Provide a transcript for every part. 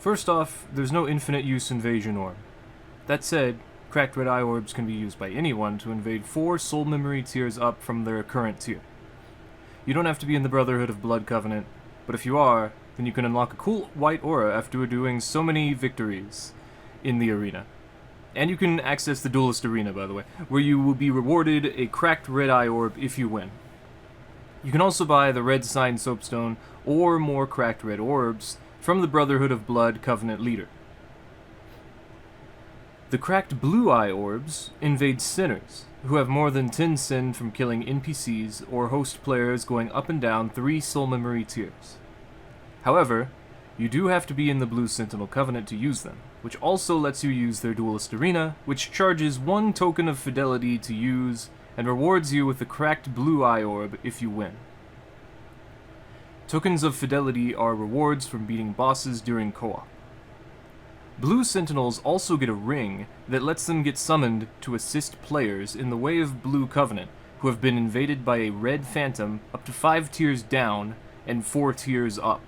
First off, there's no infinite use invasion orb. That said, cracked red eye orbs can be used by anyone to invade 4 soul memory tiers up from their current tier. You don't have to be in the Brotherhood of Blood Covenant, but if you are, then you can unlock a cool white aura after doing so many victories in the arena. And you can access the Duelist Arena, by the way, where you will be rewarded a cracked red eye orb if you win. You can also buy the red sign soapstone or more cracked red orbs from the Brotherhood of Blood Covenant leader. The cracked blue eye orbs invade sinners, who have more than 10 sin from killing NPCs or host players going up and down 3 soul memory tiers. However, you do have to be in the Blue Sentinel Covenant to use them, which also lets you use their Duelist Arena, which charges 1 token of fidelity to use and rewards you with the cracked blue eye orb if you win. Tokens of fidelity are rewards from beating bosses during co-op. Blue Sentinels also get a ring that lets them get summoned to assist players in the Way of Blue Covenant who have been invaded by a red phantom up to 5 tiers down and 4 tiers up.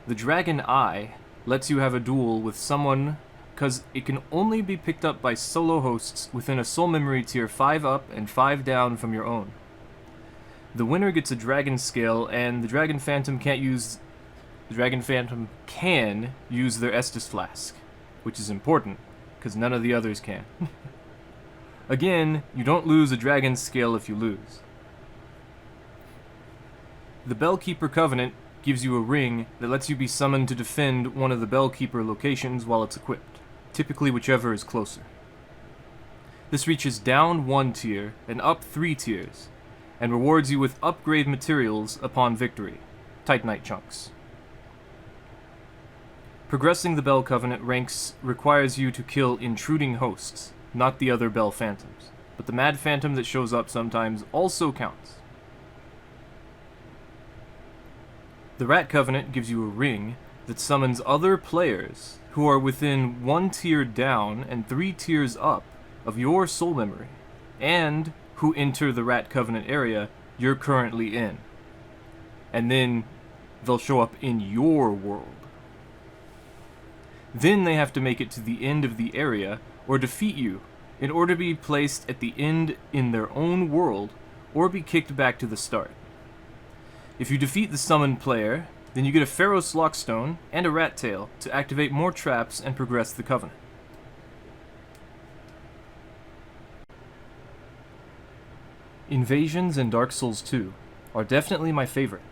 The Dragon Eye lets you have a duel with someone because it can only be picked up by solo hosts within a soul memory tier 5 up and 5 down from your own. The winner gets a dragon scale, and the Dragon Phantom can use their Estus Flask, which is important, because none of the others can. Again, you don't lose a dragon scale if you lose. The Bellkeeper Covenant gives you a ring that lets you be summoned to defend one of the Bellkeeper locations while it's equipped, typically whichever is closer. This reaches down 1 tier and up 3 tiers, and rewards you with upgrade materials upon victory, Titanite chunks. Progressing the Bell Covenant ranks requires you to kill intruding hosts, not the other Bell Phantoms, but the Mad Phantom that shows up sometimes also counts. The Rat Covenant gives you a ring that summons other players who are within 1 tier down and 3 tiers up of your soul memory, and who enter the Rat Covenant area you're currently in. And then they'll show up in your world. Then they have to make it to the end of the area or defeat you in order to be placed at the end in their own world or be kicked back to the start. If you defeat the summoned player, then you get a Pharaoh's Lockstone and a Rat Tail to activate more traps and progress the Covenant. Invasions in Dark Souls 2 are definitely my favorite,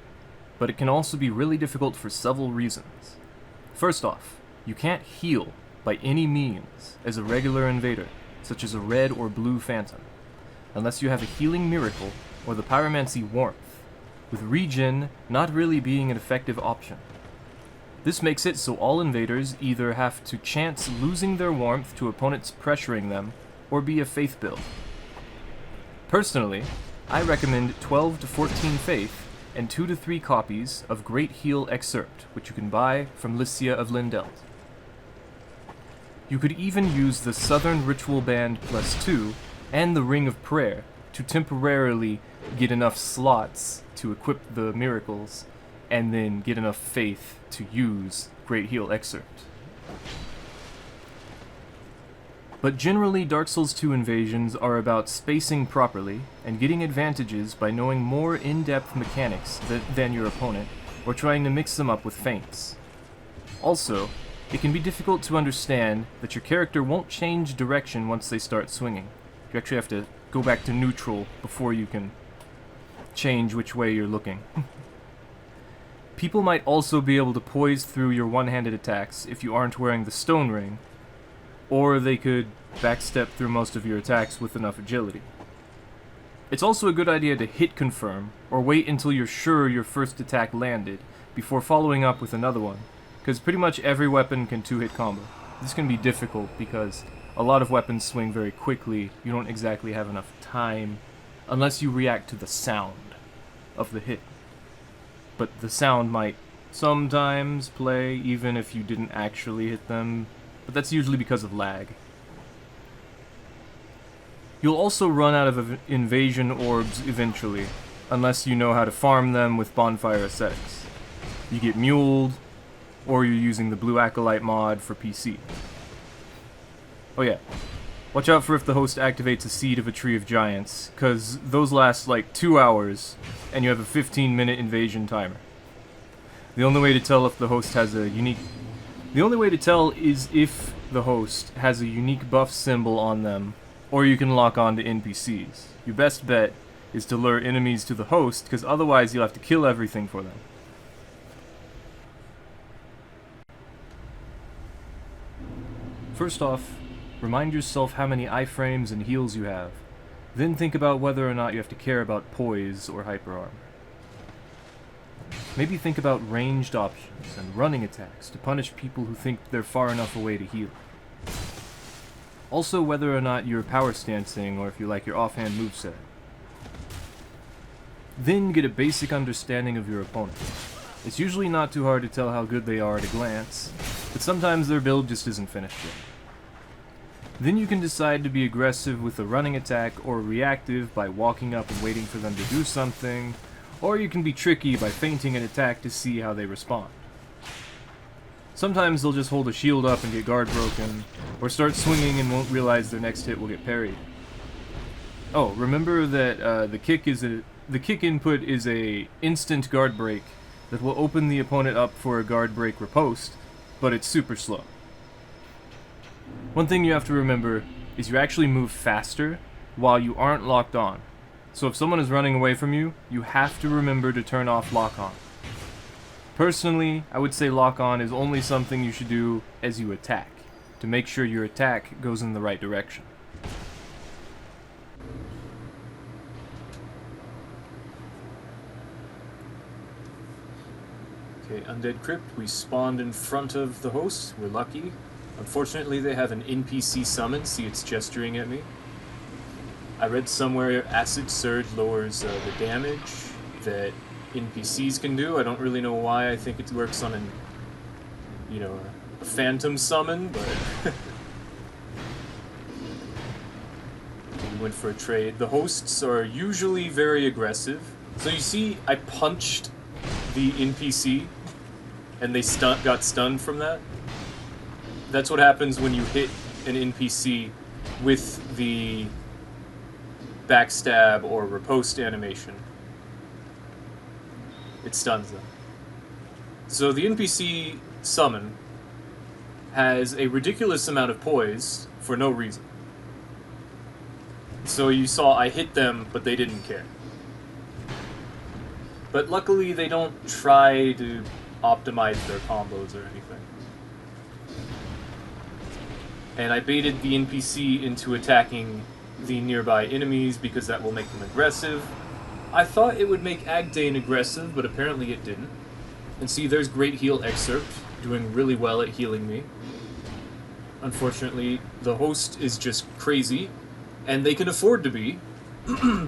but it can also be really difficult for several reasons. First off, you can't heal by any means as a regular invader, such as a red or blue phantom, unless you have a healing miracle or the pyromancy warmth, with regen not really being an effective option. This makes it so all invaders either have to chance losing their warmth to opponents pressuring them, or be a faith build. Personally, I recommend 12 to 14 faith and 2 to 3 copies of Great Heal Excerpt, which you can buy from Lycia of Lindelt. You could even use the Southern Ritual Band +2 and the Ring of Prayer to temporarily get enough slots to equip the miracles, and then get enough faith to use Great Heal Excerpt. But generally, Dark Souls 2 invasions are about spacing properly and getting advantages by knowing more in-depth mechanics than your opponent, or trying to mix them up with feints. Also, it can be difficult to understand that your character won't change direction once they start swinging. You actually have to go back to neutral before you can change which way you're looking. People might also be able to poise through your one-handed attacks if you aren't wearing the stone ring, or they could backstep through most of your attacks with enough agility. It's also a good idea to hit confirm, or wait until you're sure your first attack landed, before following up with another one, because pretty much every weapon can 2-hit combo. This can be difficult because a lot of weapons swing very quickly, you don't exactly have enough time, unless you react to the sound of the hit. But the sound might sometimes play even if you didn't actually hit them, but that's usually because of lag. You'll also run out of invasion orbs eventually, unless you know how to farm them with bonfire ascetics. You get muled, or you're using the Blue Acolyte mod for PC. Oh yeah, watch out for if the host activates a seed of a Tree of Giants, cause those last like 2 hours, and you have a 15-minute invasion timer. The only way to tell if the host has a unique... The only way to tell is if the host has a unique buff symbol on them, or you can lock on to NPCs. Your best bet is to lure enemies to the host, because otherwise you'll have to kill everything for them. First off, remind yourself how many iframes and heals you have. Then think about whether or not you have to care about poise or hyper armor. Maybe think about ranged options and running attacks to punish people who think they're far enough away to heal. Also whether or not you're power stancing or if you like your offhand moveset. Then get a basic understanding of your opponent. It's usually not too hard to tell how good they are at a glance, but sometimes their build just isn't finished yet. Then you can decide to be aggressive with a running attack or reactive by walking up and waiting for them to do something, or you can be tricky by feinting an attack to see how they respond. Sometimes they'll just hold a shield up and get guard broken, or start swinging and won't realize their next hit will get parried. Oh, remember that the kick input is a instant guard break that will open the opponent up for a guard break riposte, but it's super slow. One thing you have to remember is you actually move faster while you aren't locked on. So if someone is running away from you, you have to remember to turn off lock-on. Personally, I would say lock-on is only something you should do as you attack, to make sure your attack goes in the right direction. Okay, Undead Crypt, we spawned in front of the host. We're lucky. Unfortunately, they have an NPC summon. See, it's gesturing at me. I read somewhere Acid Surge lowers the damage that NPCs can do. I don't really know why. I think it works on an, a phantom summon, but we went for a trade. The hosts are usually very aggressive. So you see, I punched the NPC, and they got stunned from that. That's what happens when you hit an NPC with the backstab or riposte animation. It stuns them. So the NPC summon has a ridiculous amount of poise for no reason. So you saw I hit them, but they didn't care. But luckily they don't try to optimize their combos or anything. And I baited the NPC into attacking the nearby enemies because that will make them aggressive. I thought it would make Agdane aggressive, but apparently it didn't. And see, there's Great Heal Excerpt, doing really well at healing me. Unfortunately, the host is just crazy, and they can afford to be,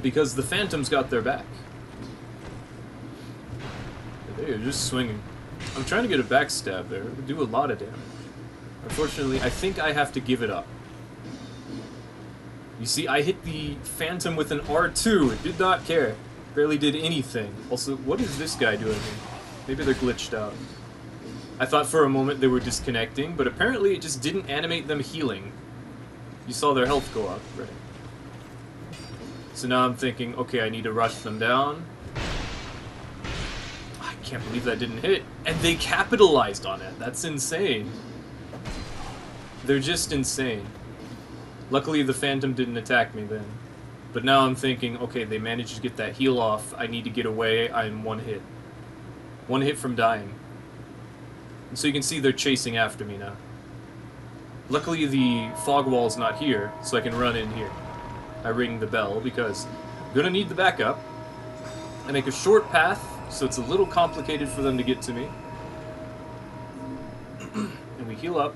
because the Phantom's got their back. They are just swinging. I'm trying to get a backstab there. It would do a lot of damage. Unfortunately, I think I have to give it up. You see, I hit the Phantom with an R2. It did not care. Barely did anything. Also, what is this guy doing here? Maybe they're glitched out. I thought for a moment they were disconnecting, but apparently it just didn't animate them healing. You saw their health go up, right? So now I'm thinking, okay, I need to rush them down. I can't believe that didn't hit. And they capitalized on it. That's insane. They're just insane. Luckily, the Phantom didn't attack me then. But now I'm thinking, okay, they managed to get that heal off. I need to get away. I'm one hit. One hit from dying. And so you can see they're chasing after me now. Luckily, the fog wall's not here, so I can run in here. I ring the bell because I'm gonna need the backup. I make a short path, so it's a little complicated for them to get to me. And we heal up.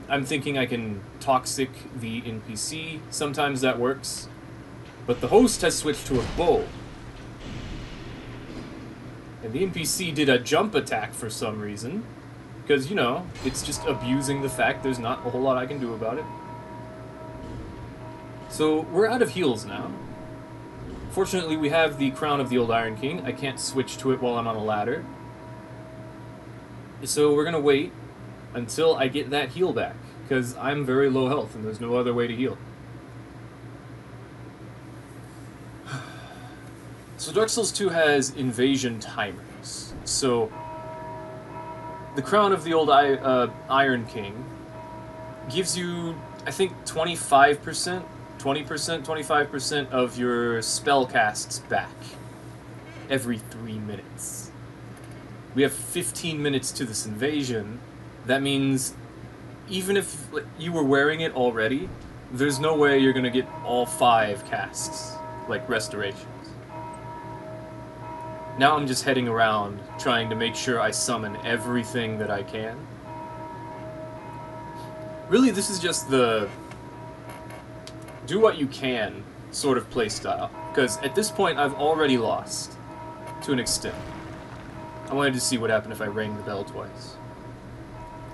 I'm thinking I can toxic the NPC. Sometimes that works. But the host has switched to a bow. And the NPC did a jump attack for some reason. Because, it's just abusing the fact there's not a whole lot I can do about it. So, we're out of heals now. Fortunately, we have the Crown of the Old Iron King. I can't switch to it while I'm on a ladder. So we're gonna wait until I get that heal back, because I'm very low health and there's no other way to heal. So Dark Souls 2 has invasion timers. So the crown of the old Iron King gives you, I think, 25%, 20%, 25% of your spell casts back every 3 minutes. We have 15 minutes to this invasion. That means even if you were wearing it already, there's no way you're gonna get all 5 casts, like restorations. Now I'm just heading around trying to make sure I summon everything that I can. Really, this is just the do what you can sort of playstyle, because at this point I've already lost to an extent. I wanted to see what happened if I rang the bell twice.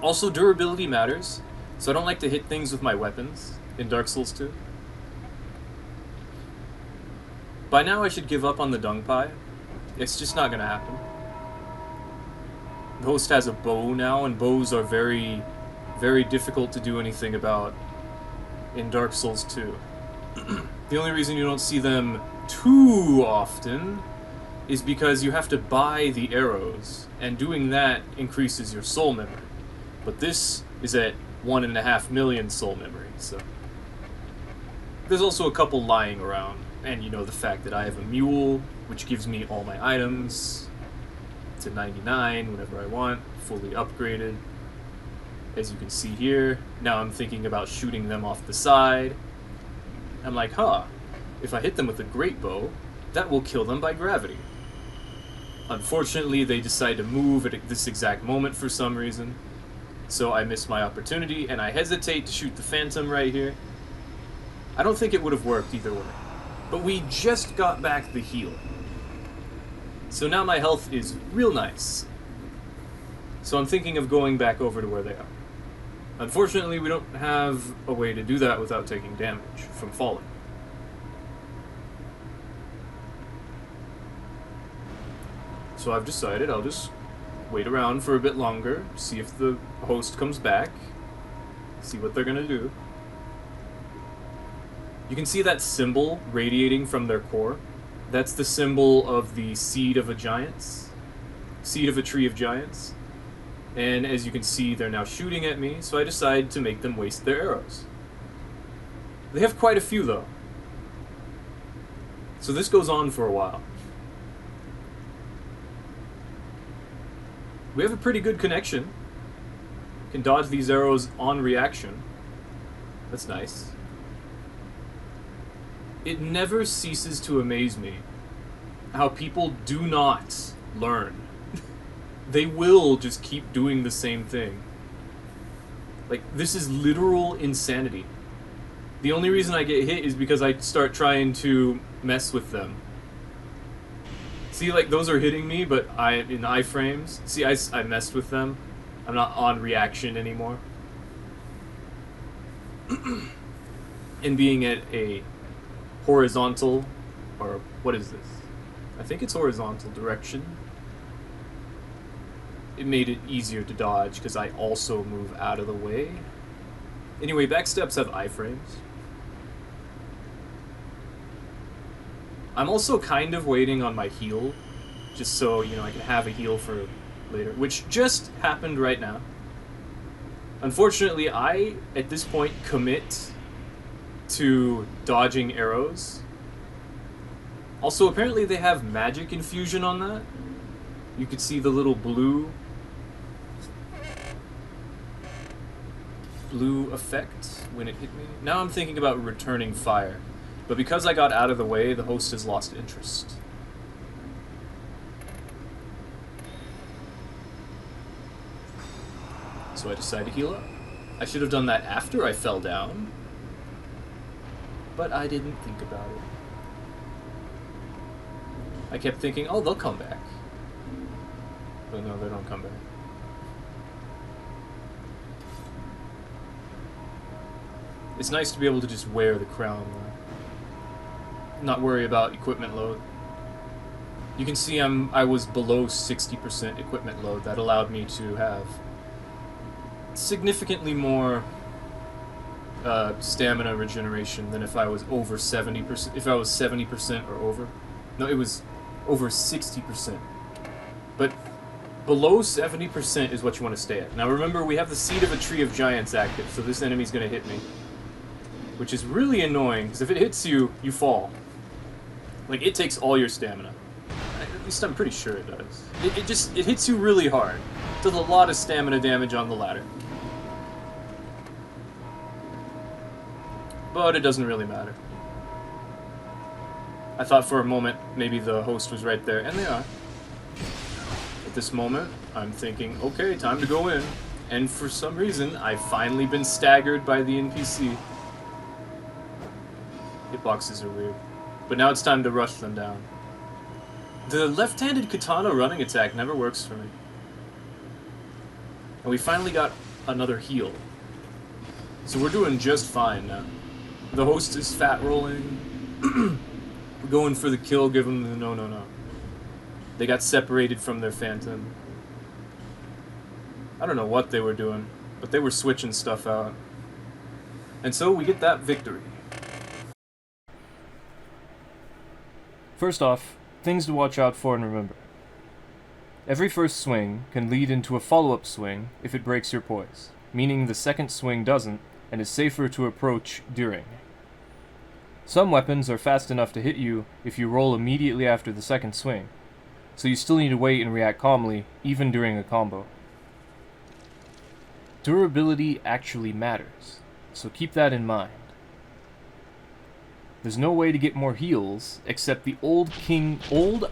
Also, durability matters, so I don't like to hit things with my weapons in Dark Souls 2. By now I should give up on the dung pie. It's just not gonna happen. The host has a bow now, and bows are very, very difficult to do anything about in Dark Souls 2. The only reason you don't see them too often is because you have to buy the arrows, and doing that increases your soul memory. But this is at 1.5 million soul memory, so... There's also a couple lying around, and you know the fact that I have a mule, which gives me all my items to 99 whenever I want, fully upgraded. As you can see here, now I'm thinking about shooting them off the side. I'm like, huh, if I hit them with a great bow, that will kill them by gravity. Unfortunately, they decide to move at this exact moment for some reason, so I miss my opportunity, and I hesitate to shoot the Phantom right here. I don't think it would have worked either way, but we just got back the heal. So now my health is real nice. So I'm thinking of going back over to where they are. Unfortunately, we don't have a way to do that without taking damage from falling. So I've decided I'll just wait around for a bit longer, see if the host comes back, see what they're gonna do. You can see that symbol radiating from their core. That's the symbol of the seed of a giants. Seed of a tree of giants. And as you can see, they're now shooting at me, so I decide to make them waste their arrows. They have quite a few, though. So this goes on for a while. We have a pretty good connection. Can dodge these arrows on reaction. That's nice. It never ceases to amaze me how people do not learn. They will just keep doing the same thing. Like, this is literal insanity. The only reason I get hit is because I start trying to mess with them. See, like, those are hitting me, but in iframes. See, I messed with them. I'm not on reaction anymore. And being at a horizontal, or what is this? I think it's horizontal direction. It made it easier to dodge because I also move out of the way. Anyway, backsteps have iframes. I'm also kind of waiting on my heal, just so, you know, I can have a heal for later, which just happened right now. Unfortunately, I, at this point, commit to dodging arrows. Also, apparently they have magic infusion on that. You could see the little blue effect when it hit me. Now I'm thinking about returning fire, but because I got out of the way, the host has lost interest. So I decided to heal up. I should have done that after I fell down, but I didn't think about it. I kept thinking, oh, they'll come back. But no, they don't come back. It's nice to be able to just wear the crown, though. Not worry about equipment load. You can see I was below 60% equipment load. That allowed me to have significantly more stamina regeneration than if I was over 70%. If I was 70% or over. No, it was over 60%. But below 70% is what you want to stay at. Now remember, we have the Seed of a Tree of Giants active, so this enemy's going to hit me. Which is really annoying, because if it hits you, you fall. Like, it takes all your stamina. At least I'm pretty sure it does. It hits you really hard. It does a lot of stamina damage on the ladder. But it doesn't really matter. I thought for a moment maybe the host was right there, and they are. At this moment, I'm thinking, okay, time to go in. And for some reason, I've finally been staggered by the NPC. Hitboxes are weird. But now it's time to rush them down. The left-handed katana running attack never works for me. And we finally got another heal. So we're doing just fine now. The host is fat rolling. We're going for the kill, give them the no. They got separated from their phantom. I don't know what they were doing, but they were switching stuff out. And so we get that victory. First off, things to watch out for and remember. Every first swing can lead into a follow-up swing if it breaks your poise, meaning the second swing doesn't and is safer to approach during. Some weapons are fast enough to hit you if you roll immediately after the second swing, so you still need to wait and react calmly, even during a combo. Durability actually matters, so keep that in mind. There's no way to get more heals except the old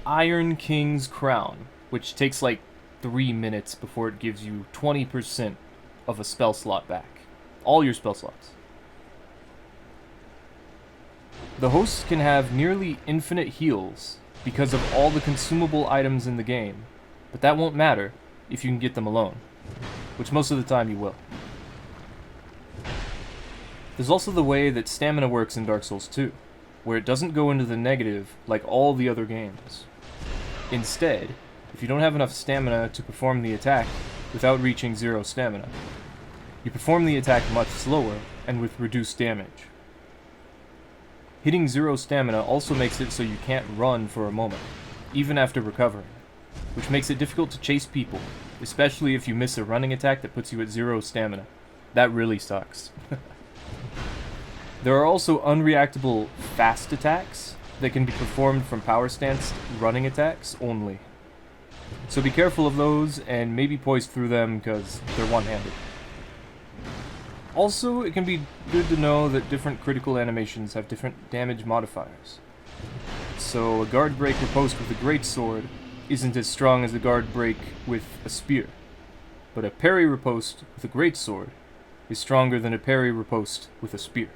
Iron King's crown, which takes like 3 minutes before it gives you 20% of a spell slot back. All your spell slots. The hosts can have nearly infinite heals because of all the consumable items in the game, but that won't matter if you can get them alone, which most of the time you will. There's also the way that stamina works in Dark Souls 2, where it doesn't go into the negative like all the other games. Instead, if you don't have enough stamina to perform the attack without reaching 0 stamina, you perform the attack much slower and with reduced damage. Hitting 0 stamina also makes it so you can't run for a moment, even after recovering, which makes it difficult to chase people, especially if you miss a running attack that puts you at 0 stamina. That really sucks. There are also unreactable fast attacks that can be performed from power stance running attacks only. So be careful of those and maybe poise through them because they're one-handed. Also, it can be good to know that different critical animations have different damage modifiers. So a guard break riposte with a greatsword isn't as strong as a guard break with a spear, but a parry riposte with a greatsword is stronger than a parry riposte with a spear.